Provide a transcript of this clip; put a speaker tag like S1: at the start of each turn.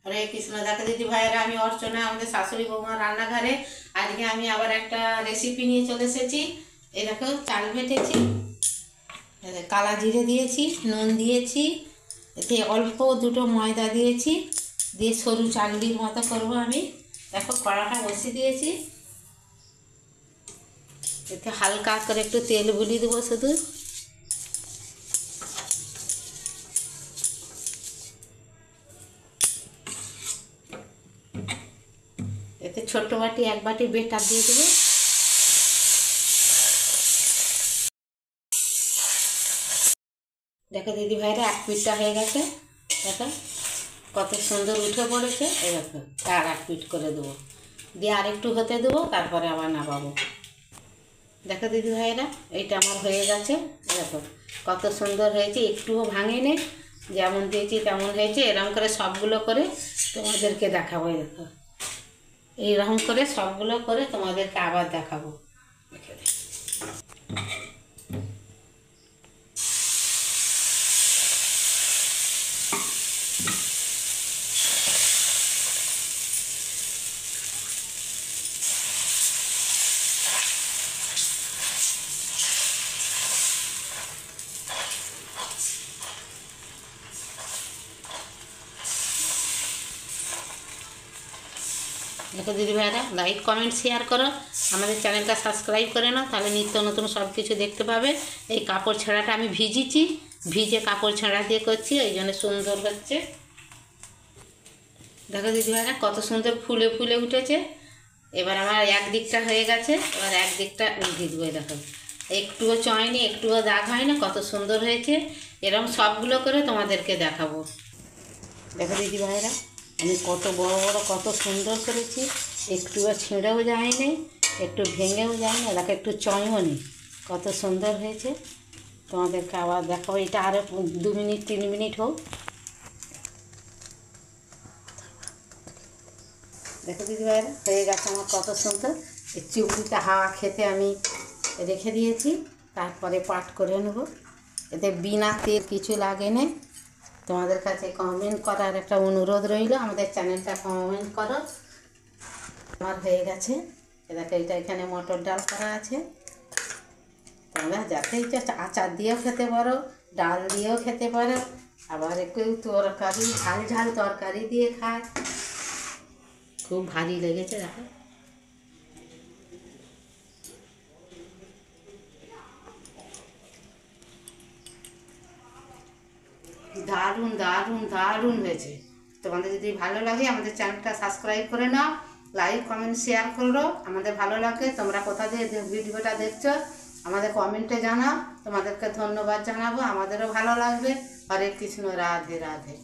S1: হরে কৃষ্ণ। দেখো দিদি ভাইয়েরা, আমি অর্চনা, আমাদের শাশুড়ি বৌমা রান্নাঘরে। আজকে আমি আবার একটা রেসিপি নিয়ে চলে এসেছি। এই দেখো, চাল বেটেছি, কালা জিরে দিয়েছি, নুন দিয়েছি, এতে অল্প দুটো ময়দা দিয়েছি, দিয়ে সরু চালনির মতো করবো আমি। দেখো কড়াটা বসিয়ে দিয়েছি, এতে হালকা করে একটু তেল বুলিয়ে দেবো শুধু। এতে ছোট্ট বাটি এক বাটি বেটার দিয়ে দেবো। দেখো দিদি ভাইরা, এক পিঠটা হয়ে গেছে। দেখো কত সুন্দর উঠে পড়েছে। এই দেখো, আর এক পিঠ করে দেবো, দিয়ে আরেকটু হতে দেবো, তারপরে আবার নামাবো। দেখো দিদি ভাইরা, এইটা আমার হয়ে গেছে। দেখো কত সুন্দর হয়েছে, একটুও ভাঙেনি, যেমন দিয়েছি তেমন হয়েছে। এরকম করে সবগুলো করে তোমাদেরকে দেখাবো। দেখো এইরকম করে সবগুলো করে তোমাদেরকে আবার দেখাবো। দেখো দিদি ভাইরা, লাইক কমেন্ট শেয়ার করো, আমাদের চ্যানেলটা সাবস্ক্রাইব করে নাও, তাহলে নিত্য নতুন সব কিছু দেখতে পাবে। এই কাপড় ছেঁড়াটা আমি ভিজিয়েছি, ভিজে কাপড় ছেঁড়া দিয়ে করছি, ওই জন্য সুন্দর হচ্ছে। দেখো দিদি ভাইরা, কত সুন্দর ফুলে ফুলে উঠেছে। এবার আমার এক দিকটা হয়ে গেছে, এবার এক দিকটা উল্টে দেবো। দেখো একটুও চয়নি, একটুও দাগ হয় না, কত সুন্দর হয়েছে। এরকম সবগুলো করে তোমাদেরকে দেখাবো। দেখো দিদি ভাইরা, আমি কত বড় বড় কত সুন্দর করেছি, একটুও ছিঁড়েও যায়নি, একটু ভেঙেও যায়নি, এলাকা একটু চয়ও নেই, কত সুন্দর হয়েছে। তোমাদেরকে আবার দেখাবো, এটা আরও 2 মিনিট 3 মিনিট হোক। দেখো দিদি ভাইরা, হয়ে গেছে আমার কত সুন্দর। এই চিংড়িটা হাওয়া খেতে আমি রেখে দিয়েছি, তারপরে পাট করে নেব। এতে বিনা তেল কিছু লাগে না। তোমাদের কাছে কমেন্ট করার একটা অনুরোধ রইল, আমাদের চ্যানেলটা কমেন্ট করো। আমার হয়ে গেছে। দেখো এইটা এখানে মটর ডাল করা আছে, তোমরা যাতে ইচ্ছা আচার দিয়েও খেতে পারো, ডাল দিয়েও খেতে পারো, আবার একটু তরকারি ঝাল ঝাল তরকারি দিয়ে খায়। খুব ভারী লেগেছে। দেখো দারুণ দারুণ দারুণ হয়েছে। তোমাদের যদি ভালো লাগে আমাদের চ্যানেলটা সাবস্ক্রাইব করে নাও, লাইক কমেন্ট শেয়ার করো। আমাদের ভালো লাগে, তোমরা কোথা দিয়ে ভিডিওটা দেখছো আমাদের কমেন্টে জানাও, তোমাদেরকে ধন্যবাদ জানাবো, আমাদেরও ভালো লাগবে। হরে কৃষ্ণ, রাধে রাধে।